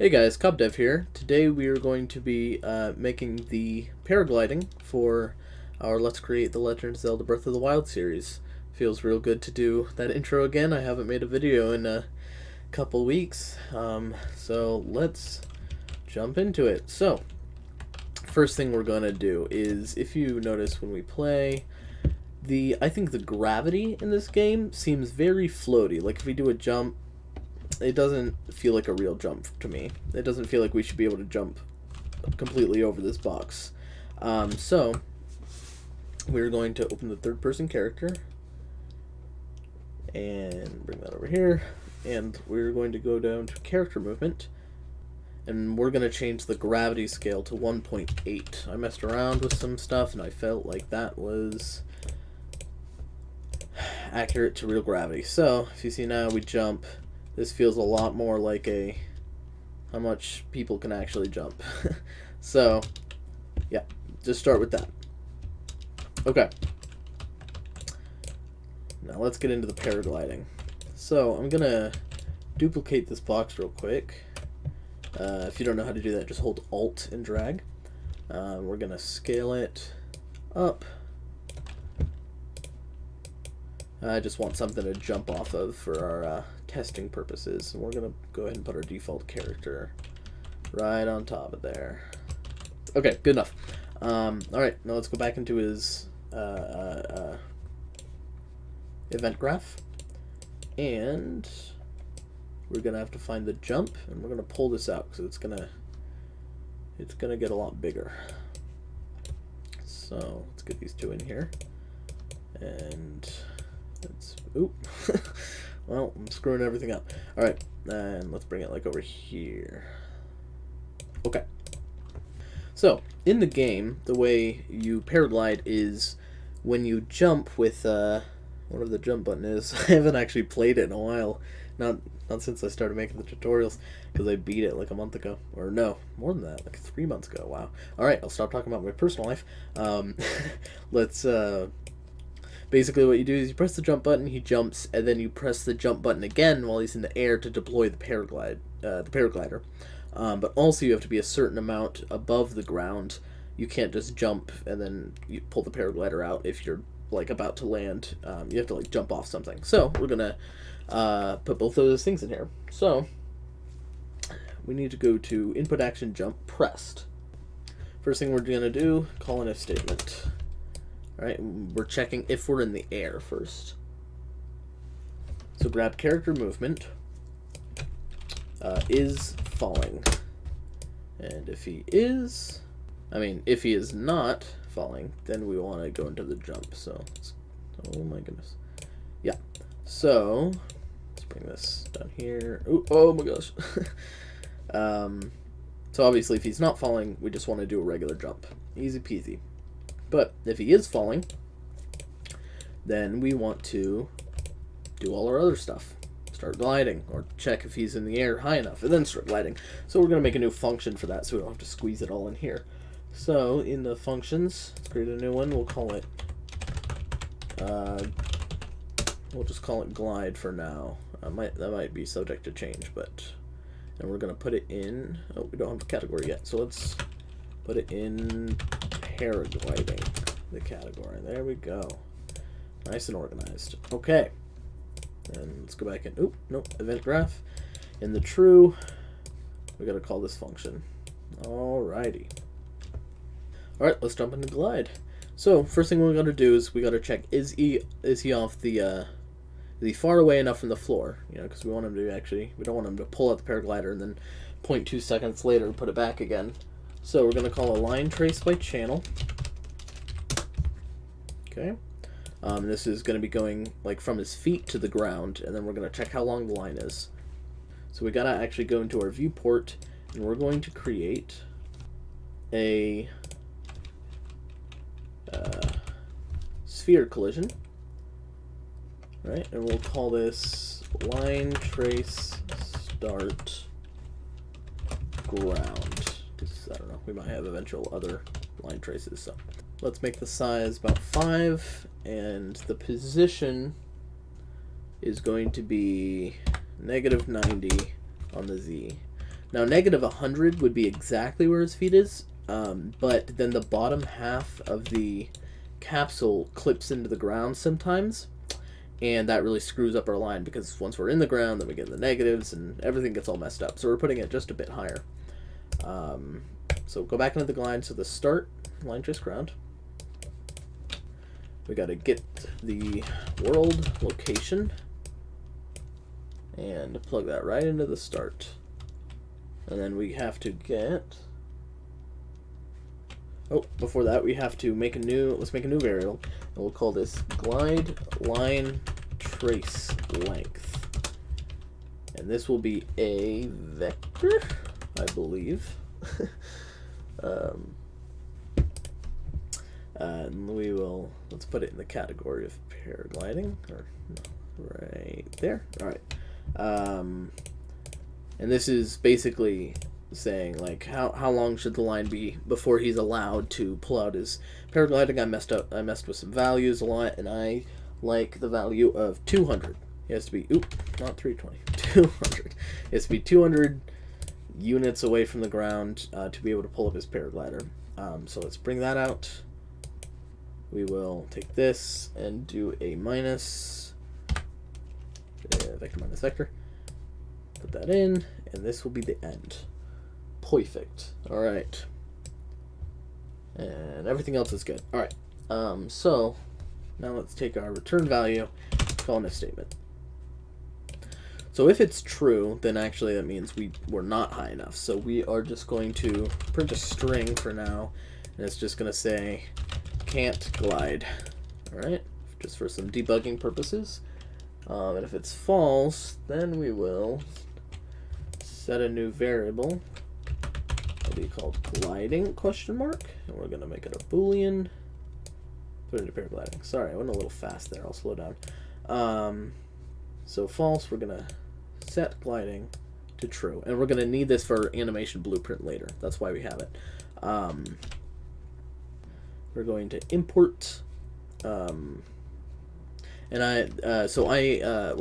Hey guys, Cobb here. Today we are going to be making the paragliding for our Let's Create the Legend of Zelda Breath of the Wild series. Feels real good to do that intro again. I haven't made a video in a couple weeks, so let's jump into it. So, first thing we're going to do is, if you notice when we play, I think the gravity in this game seems very floaty. Like if we do a jump, it doesn't feel like a real jump to me. It doesn't feel like we should be able to jump completely over this box. So we're going to open the third person character and bring that over here, and we're going to go down to character movement, and we're going to change the gravity scale to 1.8. I messed around with some stuff and I felt like that was accurate to real gravity. So if you see now we jump, this feels a lot more like how much people can actually jump. So, yeah, just start with that. Okay. Now let's get into the paragliding. So I'm going to duplicate this box real quick. If you don't know how to do that, just hold Alt and drag. We're going to scale it up. I just want something to jump off of for our testing purposes. And we're going to go ahead and put our default character right on top of there. Okay, good enough. Alright, now let's go back into his event graph. And we're going to have to find the jump, and we're going to pull this out because it's going to get a lot bigger. So let's get these two in here. And oop. Well, I'm screwing everything up. Alright, and let's bring it like over here. Okay. So, in the game, the way you paraglide is when you jump with, whatever the jump button is. I haven't actually played it in a while. Not since I started making the tutorials, because I beat it like a month ago. Or no, more than that, like 3 months ago. Wow. Alright, I'll stop talking about my personal life. Let's, basically what you do is you press the jump button, he jumps, and then you press the jump button again while he's in the air to deploy the paraglider. But also you have to be a certain amount above the ground. You can't just jump and then you pull the paraglider out if you're like about to land. You have to like jump off something. So we're gonna put both of those things in here. So we need to go to input action jump pressed. First thing we're gonna do, call an if statement. Alright, we're checking if we're in the air first. So grab character movement, is falling. And if he is not falling, then we want to go into the jump. So, oh my goodness. Yeah, so let's bring this down here. Ooh, oh my gosh. So obviously if he's not falling, we just want to do a regular jump. Easy peasy. But if he is falling, then we want to do all our other stuff. Start gliding, or check if he's in the air high enough, and then start gliding. So we're going to make a new function for that so we don't have to squeeze it all in here. So in the functions, let's create a new one. We'll call it, we'll just call it glide for now. That might be subject to change, but, and we're going to put it in, oh, we don't have a category yet, so let's put it in paragliding, the category. There we go. Nice and organized. Okay. And let's go back in. Oop, nope. Event graph. In the true, we gotta call this function. Alrighty. Alright, let's jump into glide. So first thing we're gonna do is we gotta check is he off the is he far away enough from the floor? You know, because we want him to we don't want him to pull out the paraglider and then 0.2 seconds later put it back again. So we're going to call a line trace by channel. Okay. This is going to be going like from his feet to the ground, and then we're going to check how long the line is. So we got to actually go into our viewport, and we're going to create a sphere collision. Right, and we'll call this line trace start ground. I don't know, we might have eventual other line traces, so let's make the size about 5, and the position is going to be -90 on the Z. Now negative 100 would be exactly where his feet is, but then the bottom half of the capsule clips into the ground sometimes, and that really screws up our line, because once we're in the ground, then we get in the negatives, and everything gets all messed up. So we're putting it just a bit higher. So go back into the glide. So the start line trace ground. We got to get the world location and plug that right into the start. And then we have to get... Oh, before that, we have to make a new... Let's make a new variable. And we'll call this glide line trace length. And this will be a vector, I believe. And we will... Let's put it in the category of paragliding. Or, no, right there. All right. And this is basically saying, like, how long should the line be before he's allowed to pull out his paragliding. I messed with some values a lot, and I like the value of 200. It has to be, not 320, 200. It has to be 200 units away from the ground to be able to pull up his paraglider. So let's bring that out. We will take this and do a minus, vector minus vector. Put that in, and this will be the end. Perfect. All right. And everything else is good. All right. So now let's take our return value, call an if statement. So if it's true, then actually that means we're not high enough. So we are just going to print a string for now, and it's just going to say can't glide. All right, just for some debugging purposes. And if it's false, then we will set a new variable. It'll be called gliding question mark, and we're going to make it a boolean. Put it into paragliding. Sorry, I went a little fast there. I'll slow down. So false, we're going to set gliding to true, and we're going to need this for animation blueprint later. That's why we have it. We're going to import, we're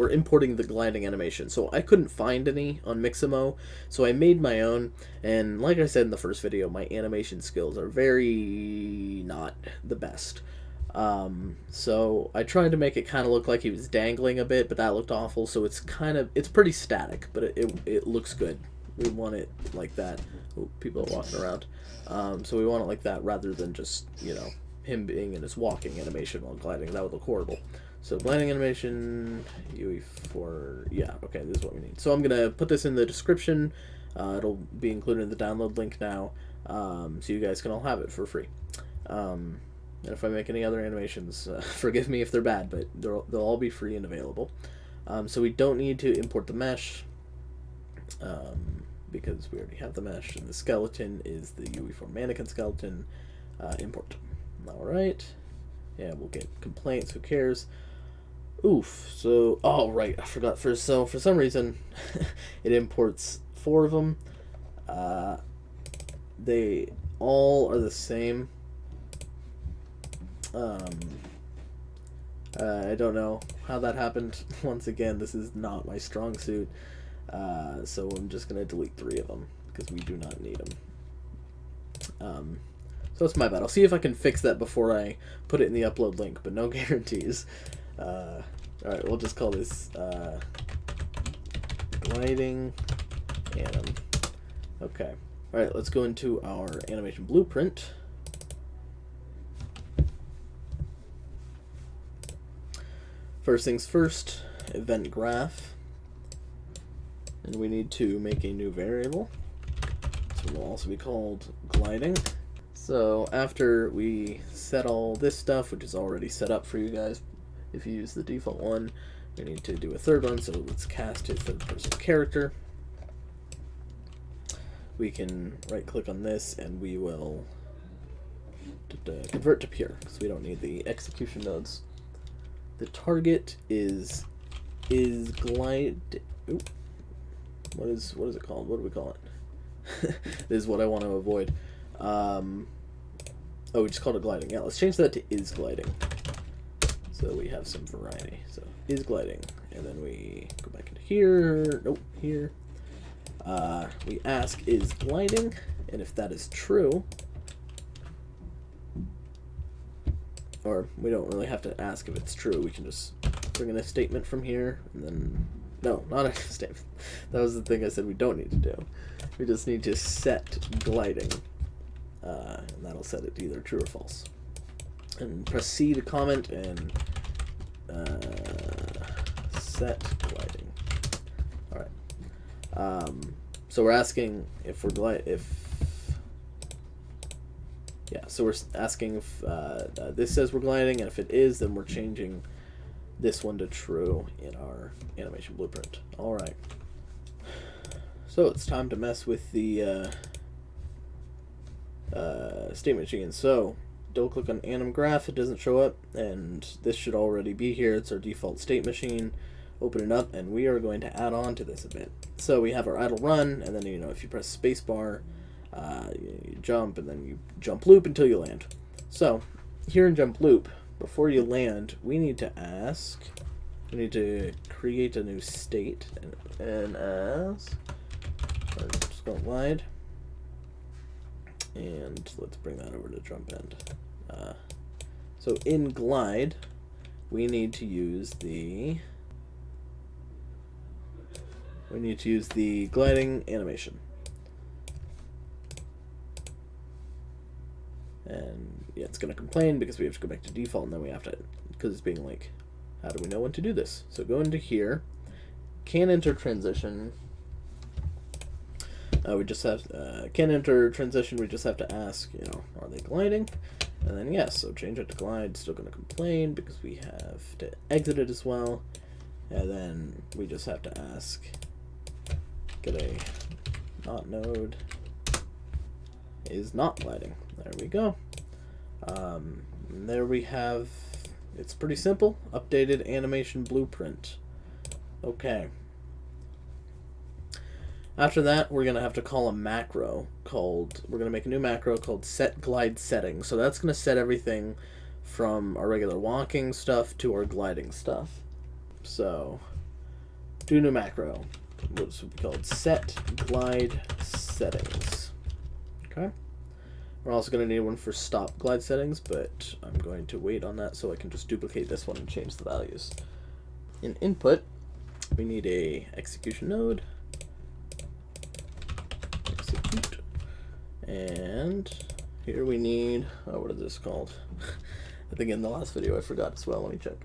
importing the gliding animation. So I couldn't find any on Mixamo, so I made my own. And like I said in the first video, my animation skills are very not the best. So I tried to make it kind of look like he was dangling a bit, but that looked awful. So it's pretty static, but it looks good. We want it like that. Oh, people are walking around. So we want it like that rather than just, him being in his walking animation while gliding. That would look horrible. So gliding animation, UE4, yeah, okay, this is what we need. So I'm going to put this in the description. It'll be included in the download link now, so you guys can all have it for free. And if I make any other animations, forgive me if they're bad, but they'll all be free and available. So we don't need to import the mesh, because we already have the mesh, and the skeleton is the UE4 mannequin skeleton. Import. Alright. Yeah, we'll get complaints, who cares? Oof, so, oh right, I forgot. For some reason, it imports 4 of them. They all are the same. I don't know how that happened. Once again, this is not my strong suit. So I'm just going to delete 3 of them, because we do not need them. So that's my bad. I'll see if I can fix that before I put it in the upload link, but no guarantees. Alright, we'll just call this gliding anim. Okay. Alright, let's go into our animation blueprint. First things first, event graph. And we need to make a new variable. So it will also be called gliding. So after we set all this stuff, which is already set up for you guys, if you use the default one, we need to do a third one. So let's cast to third person character. We can right click on this and we will convert to pure, because we don't need the execution nodes. The target is glide. Oop. What is it called? What do we call it? This is what I want to avoid. Oh, we just called it gliding. Yeah, let's change that to is gliding, so we have some variety. So is gliding, and then we go back into here. Nope, here. we ask, is gliding? And if that is true, or we don't really have to ask if it's true, we can just bring in a statement from here, and then, no, not a statement. That was the thing I said we don't need to do. We just need to set gliding, and that'll set it to either true or false. And press C to comment, and set gliding. Alright. So we're asking if we're so we're asking if this says we're gliding, and if it is, then we're changing this one to true in our animation blueprint. Alright. So it's time to mess with the state machine. So double click on anim graph, it doesn't show up, and this should already be here. It's our default state machine. Open it up, and we are going to add on to this a bit. So we have our idle run, and then, you know, if you press spacebar, you jump, and then you jump loop until you land. So here in jump loop, before you land, we need to create a new state, and just go glide, and let's bring that over to jump end. So in glide, we need to use the gliding animation. And yeah, it's going to complain because we have to go back to default, and then we have to, because it's being like, how do we know when to do this? So go into here, can enter transition. We just have, can enter transition, we just have to ask, you know, are they gliding? And then yes, so change it to glide, still going to complain because we have to exit it as well. And then we just have to ask, get a not node is not gliding. There we go. There we have, it's pretty simple, updated animation blueprint. Okay. After that, we're going to have to call a macro called, we're going to make a new macro called set glide setting. So that's going to set everything from our regular walking stuff to our gliding stuff. So do a new macro, which will be called set glide settings. Okay. We're also going to need one for stop glide settings, but I'm going to wait on that so I can just duplicate this one and change the values. In input, we need a execution node. Execute. And here we need, oh, what is this called? I think in the last video I forgot as well. Let me check.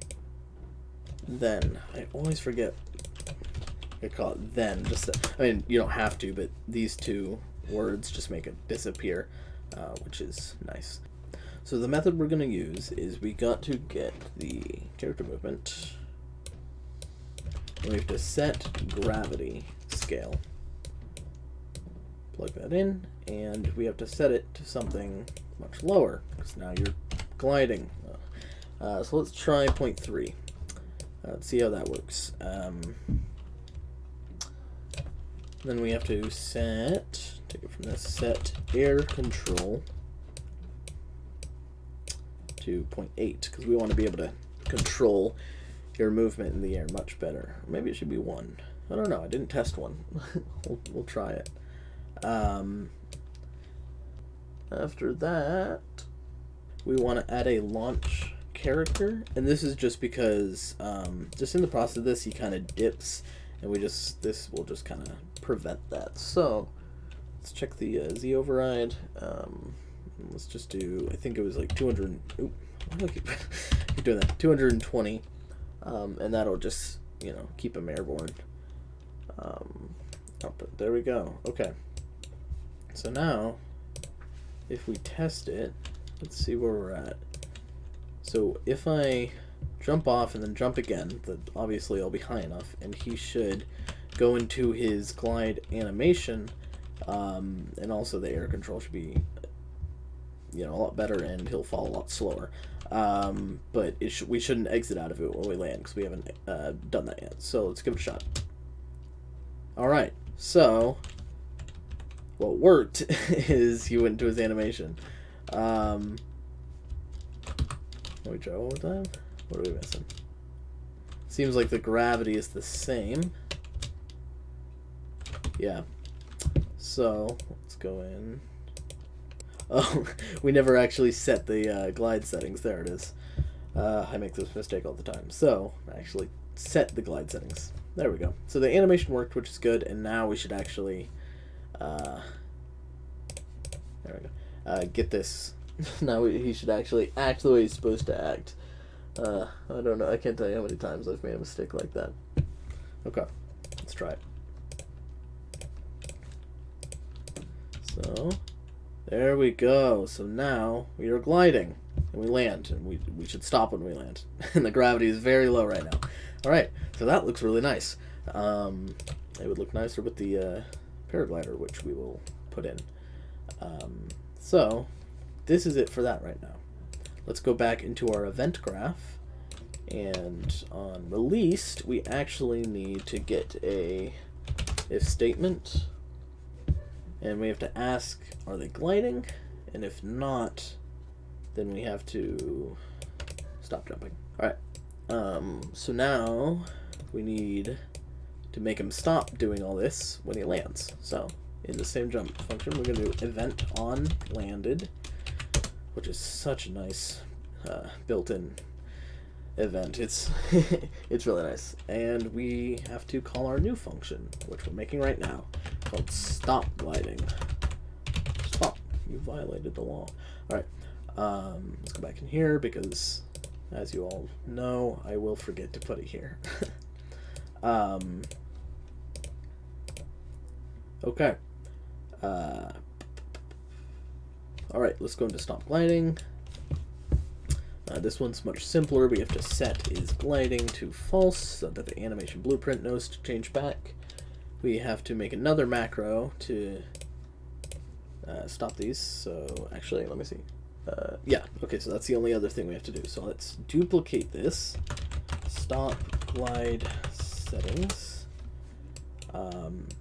Then, I always forget. I call it then. Just to, I mean, you don't have to, but these two words just make it disappear, which is nice. So the method we're going to use is we got to get the character movement, and we have to set gravity scale. Plug that in, and we have to set it to something much lower, because now you're gliding. So let's try 0.3. Let's see how that works. Then we have to set, take it from this, set air control to 0.8, because we want to be able to control your movement in the air much better. Or maybe it should be 1. I don't know. I didn't test one. we'll try it. After that, we want to add a launch character, and this is just because just in the process of this he kind of dips, and this will just kind of prevent that. So let's check the Z override. Let's just do, I think it was like 200. Oop, why do I keep doing that? 220, and that'll just, you know, keep him airborne. But there we go. Okay. So now, if we test it, let's see where we're at. So if I jump off and then jump again, then obviously I'll be high enough, and he should go into his glide animation, and also the air control should be, you know, a lot better, and he'll fall a lot slower. But we shouldn't exit out of it when we land, because we haven't done that yet. So let's give it a shot. Alright, so what worked is he went into his animation. Let me try one more time. What are we missing? Seems like the gravity is the same. Yeah. So let's go in. Oh, we never actually set the glide settings. There it is. I make this mistake all the time. So actually set the glide settings. There we go. So the animation worked, which is good, and now we should actually there we go. Get this. Now he should actually act the way he's supposed to act. I don't know. I can't tell you how many times I've made a mistake like that. Okay, let's try it. So there we go. So now we are gliding and we land, and we should stop when we land. And the gravity is very low right now. All right, so that looks really nice. It would look nicer with the paraglider, which we will put in. So this is it for that right now. Let's go back into our event graph, and on released we actually need to get a if statement, and we have to ask, are they gliding? And if not, then we have to stop jumping. Alright, so now we need to make him stop doing all this when he lands. So in the same jump function, we're going to do event on landed, which is such a nice built-in event. It's it's really nice. And we have to call our new function, which we're making right now, called stop gliding. Stop. You violated the law. Alright, let's go back in here because, as you all know, I will forget to put it here. Okay. Alright, let's go into stop gliding. This one's much simpler. We have to set is gliding to false so that the animation blueprint knows to change back. We have to make another macro to stop these. So actually, let me see. Yeah, okay, so that's the only other thing we have to do. So let's duplicate this. Stop glide settings.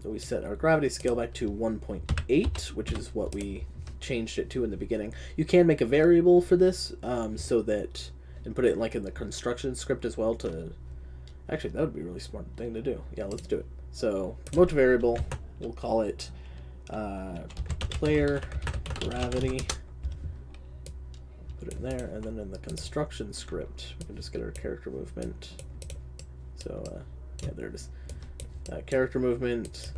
We set our gravity scale back to 1.8, which is what we changed it to in the beginning. You can make a variable for this, so that, and put it like in the construction script as well to, actually that would be a really smart thing to do. Yeah, let's do it. So promote to variable, we'll call it player gravity, put it in there, and then in the construction script we can just get our character movement. So yeah, there it is. Character movement,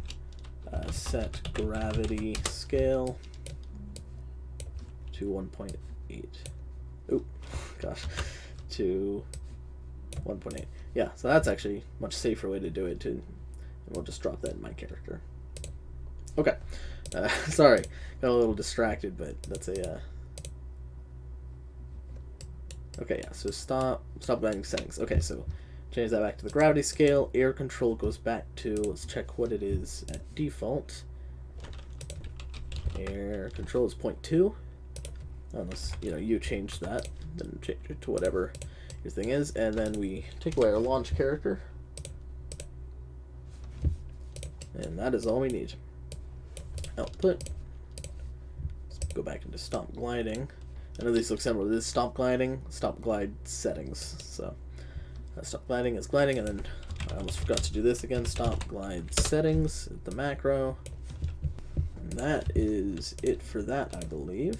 set gravity scale to 1.8. Oh, gosh, to 1.8. Yeah, so that's actually a much safer way to do it, and we'll just drop that in my character. Okay, sorry, got a little distracted, but that's a okay, yeah, so stop gliding settings. Okay, so change that back to the gravity scale. Air control goes back to, let's check what it is at default. Air control is 0.2. Unless, you change that, then change it to whatever your thing is. And then we take away our launch character. And that is all we need. Output. Let's go back into stop gliding. I know these look similar. This is stop gliding, stop glide settings. So stop gliding is gliding, and then I almost forgot to do this again. Stop glide settings, the macro. And that is it for that, I believe.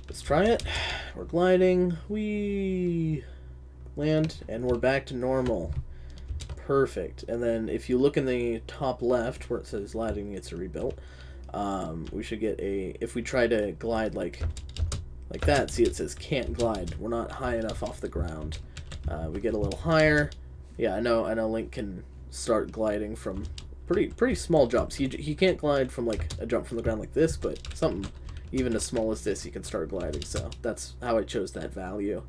Let's try it. We're gliding. We land, and we're back to normal. Perfect. And then if you look in the top left where it says gliding needs to rebuild, we should get a, if we try to glide like that, see it says can't glide. We're not high enough off the ground. We get a little higher. Yeah, I know Link can start gliding from pretty small jumps. He can't glide from like a jump from the ground like this, but something even as small as this, he can start gliding. So that's how I chose that value.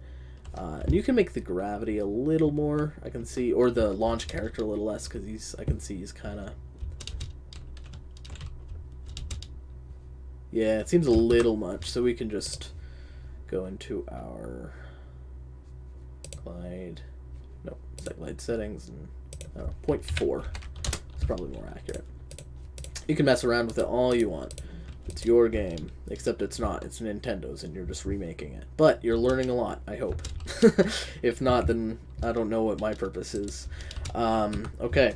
And you can make the gravity a little more, I can see, or the launch character a little less, because I can see he's kind of, yeah, it seems a little much. So we can just go into our glide, no, set glide settings, and 0.4. It's probably more accurate. You can mess around with it all you want. It's your game, except it's not. It's Nintendo's, and you're just remaking it. But you're learning a lot, I hope. If not, then I don't know what my purpose is. Okay.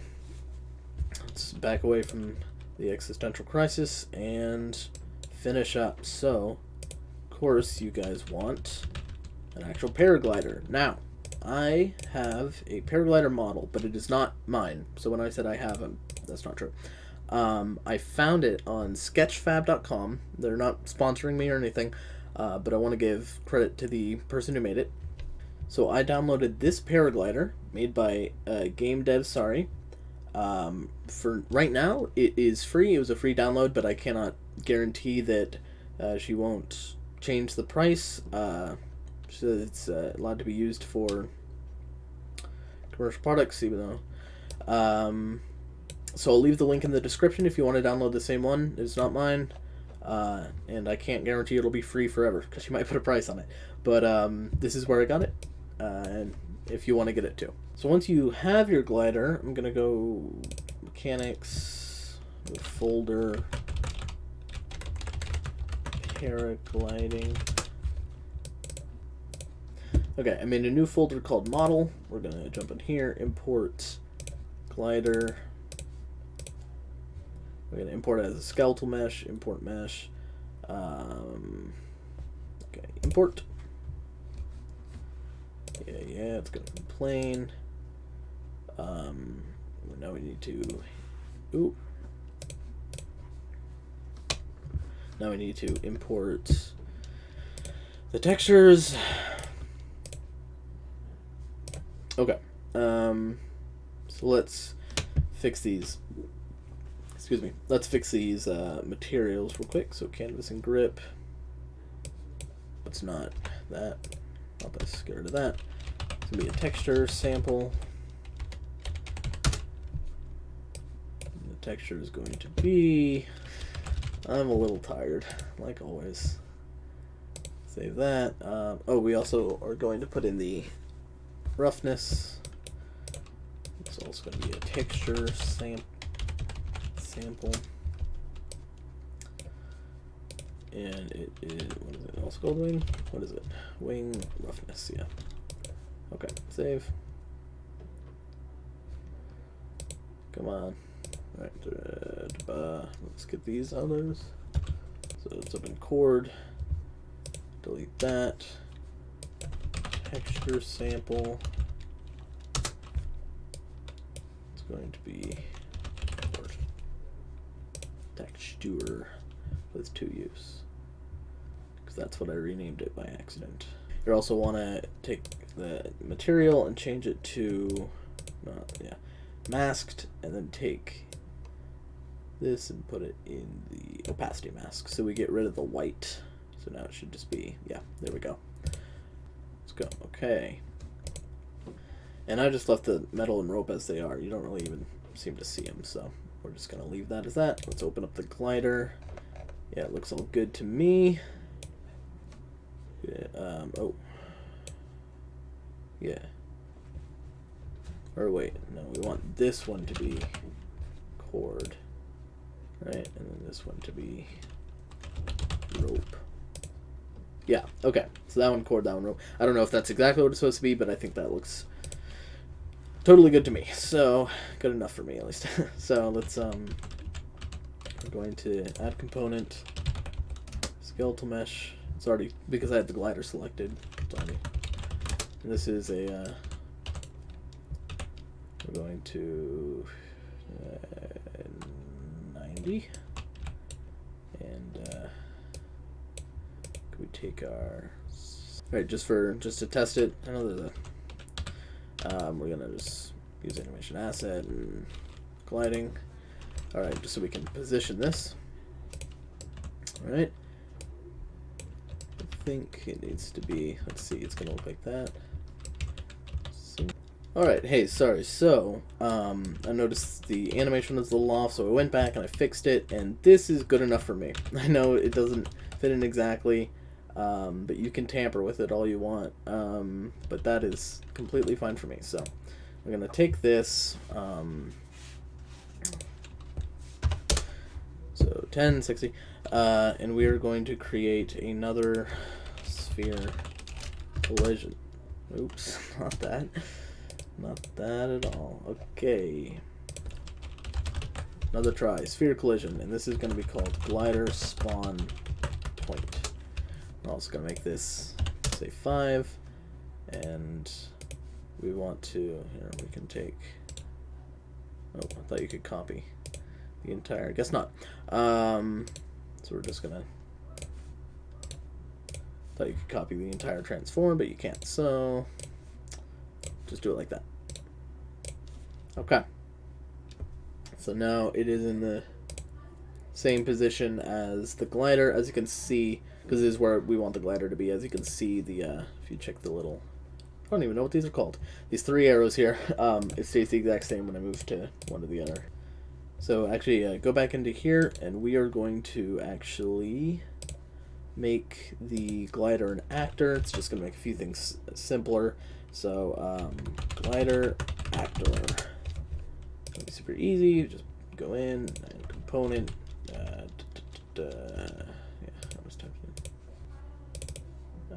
Let's back away from the existential crisis and finish up. So, of course, you guys want an actual paraglider. Now, I have a paraglider model, but it is not mine. So when I said I have them, that's not true. I found it on sketchfab.com. They're not sponsoring me or anything, but I want to give credit to the person who made it. So I downloaded this paraglider made by Game Dev Sorry. For right now, it is free. It was a free download, but I cannot guarantee that she won't change the price. So it's allowed to be used for commercial products, even though. So I'll leave the link in the description if you want to download the same one. It's not mine, and I can't guarantee it'll be free forever because she might put a price on it. But this is where I got it, and if you want to get it too. So once you have your glider, I'm gonna go mechanics, folder, paragliding. Okay, I made a new folder called model. We're gonna jump in here, import glider. We're gonna import it as a skeletal mesh, import mesh. Okay, import. Yeah, it's gonna complain. Now we need to. Ooh. Now we need to import the textures. Okay. So let's fix these. Excuse me. Let's fix these materials real quick. So canvas and grip. It's not that. Not that scared of that. It's gonna be a texture sample. And the texture is going to be. I'm a little tired, like always. Save that. Oh, we also are going to put in the roughness. It's also going to be a texture sample. And it is, what is it also called? Wing? What is it? Wing roughness, yeah. Okay, save. Come on. Alright, let's get these others. So it's up in chord. Delete that. Texture sample. It's going to be texture with 2 U's. Because that's what I renamed it by accident. You also want to take the material and change it to masked, and then take this and put it in the opacity mask so we get rid of the white. So now it should just be, yeah, there we go. Let's go. Okay. And I just left the metal and rope as they are. You don't really even seem to see them, so we're just going to leave that as that. Let's open up the glider. Yeah, it looks all good to me. Yeah, oh. Yeah. Or wait, no, we want this one to be cord. Right, and then this one to be rope. Yeah, okay. So that one cord, that one rope. I don't know if that's exactly what it's supposed to be, but I think that looks totally good to me. So, good enough for me at least. So let's we're going to add component, skeletal mesh. It's already, because I had the glider selected, it's already. And this is a we're going to 90, and could we take our just to test it? I know there's a we're gonna just use animation asset and gliding. All right, just so we can position this. All right. I think it needs to be. Let's see. It's gonna look like that. Alright, hey, sorry, so, I noticed the animation was a little off, so I went back and I fixed it, and this is good enough for me. I know it doesn't fit in exactly, but you can tamper with it all you want, but that is completely fine for me. So, I'm going to take this, so 10, 60, and we are going to create another sphere collision. Oops, not that. Not that at all. Okay. Another try. Sphere collision. And this is going to be called glider spawn point. I'm also going to make this, say, 5. And we want to, here, we can take, oh, I thought you could copy the entire, I guess not. So we're just going to, thought you could copy the entire transform, but you can't. So just do it like that. Okay. So now it is in the same position as the glider, as you can see, because this is where we want the glider to be. As you can see, the if you check the little, I don't even know what these are called. These 3 arrows here, it stays the exact same when I move to one to the other. So actually, go back into here, and we are going to actually make the glider an actor. It's just going to make a few things simpler. So glider actor. It'll be super easy. Just go in and component. Yeah, I was typing in.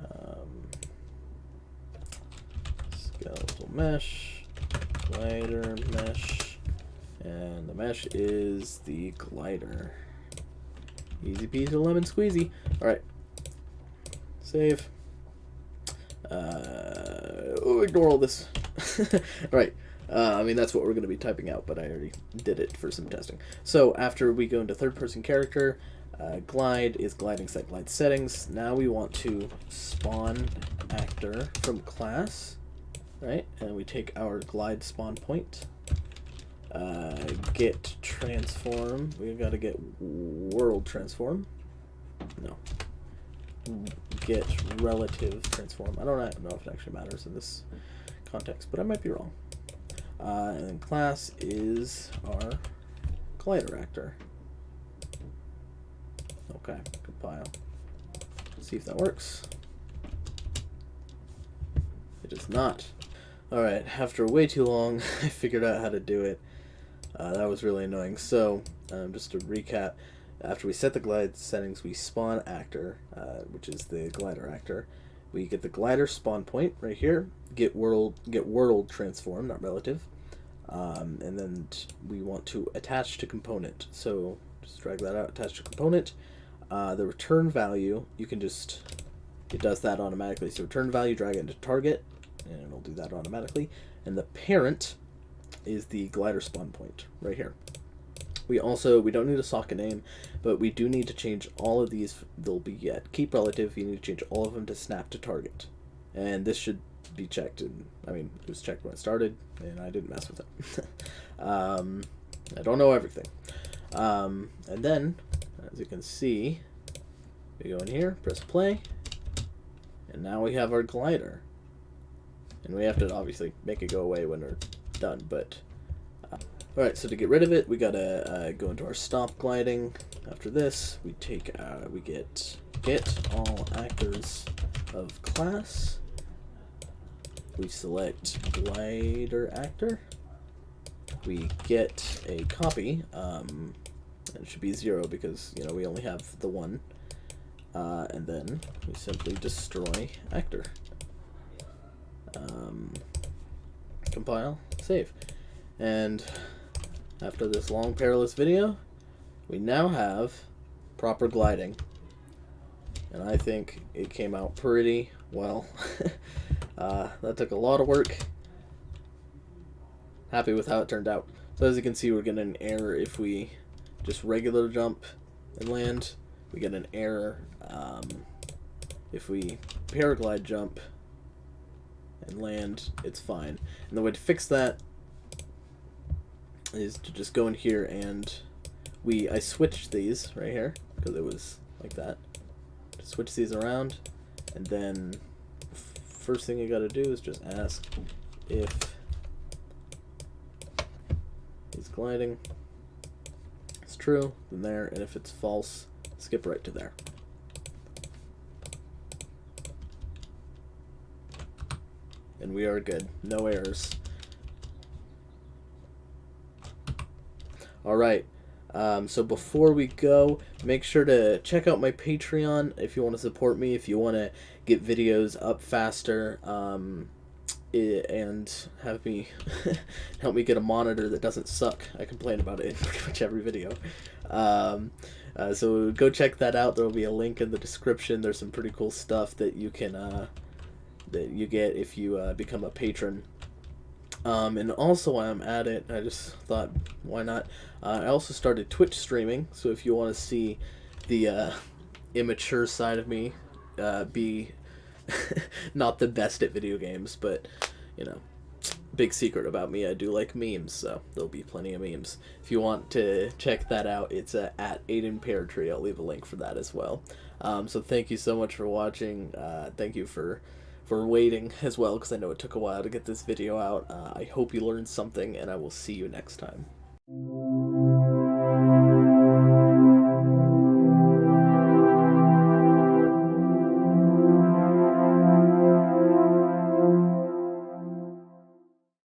Skeletal mesh, glider mesh, and the mesh is the glider. Easy peasy lemon squeezy. All right, save. Ignore all this. All right. I mean, that's what we're going to be typing out, but I already did it for some testing. So after we go into third-person character, glide is gliding set glide settings. Now we want to spawn actor from class, right? And we take our glide spawn point. Get transform. We've got to get world transform. No. Get relative transform. I don't know if it actually matters in this context, but I might be wrong. And then class is our glider actor. Okay, compile. Let's see if that works. It does not. Alright, after way too long, I figured out how to do it. That was really annoying. So, just to recap, after we set the glide settings, we spawn actor, which is the glider actor. We get the glider spawn point right here. Get world transform, not relative. And then we want to attach to component. So just drag that out, attach to component. The return value, you can just, it does that automatically. So return value, drag it into target, and it'll do that automatically. And the parent is the glider spawn point right here. We don't need a socket name, but we do need to change all of these. They'll be at keep relative. You need to change all of them to snap to target. And this should be checked. And I mean, it was checked when it started, and I didn't mess with it. I don't know everything. And then, as you can see, we go in here, press play, and now we have our glider. And we have to obviously make it go away when we're done, but... Alright, so to get rid of it, we gotta go into our stop gliding. After this, we take we get all actors of class. We select glider actor. We get a copy. It should be 0 because we only have the one. And then we simply destroy actor. Compile, save, and after this long perilous video, we now have proper gliding, and I think it came out pretty well. That took a lot of work. Happy with how it turned out. So as you can see, we're getting an error if we just regular jump and land. We get an error if we paraglide jump and land. It's fine. And the way to fix that is to just go in here and I switched these right here because it was like that. Just switch these around, and then first thing you got to do is just ask if it's gliding. It's true, then there, and if it's false, skip right to there. And we are good. No errors. Alright, so before we go, make sure to check out my Patreon if you want to support me, if you want to get videos up faster. and have me help me get a monitor that doesn't suck. I complain about it in pretty much every video. So go check that out. There will be a link in the description. There's some pretty cool stuff that you can that you get if you become a patron. And also while I'm at it, I just thought, why not? I also started Twitch streaming, so if you want to see the immature side of me be not the best at video games, but, you know, big secret about me, I do like memes, so there'll be plenty of memes. If you want to check that out, it's at Aiden Pear Tree. I'll leave a link for that as well. So thank you so much for watching. Thank you for waiting as well, because I know it took a while to get this video out. I hope you learned something, and I will see you next time.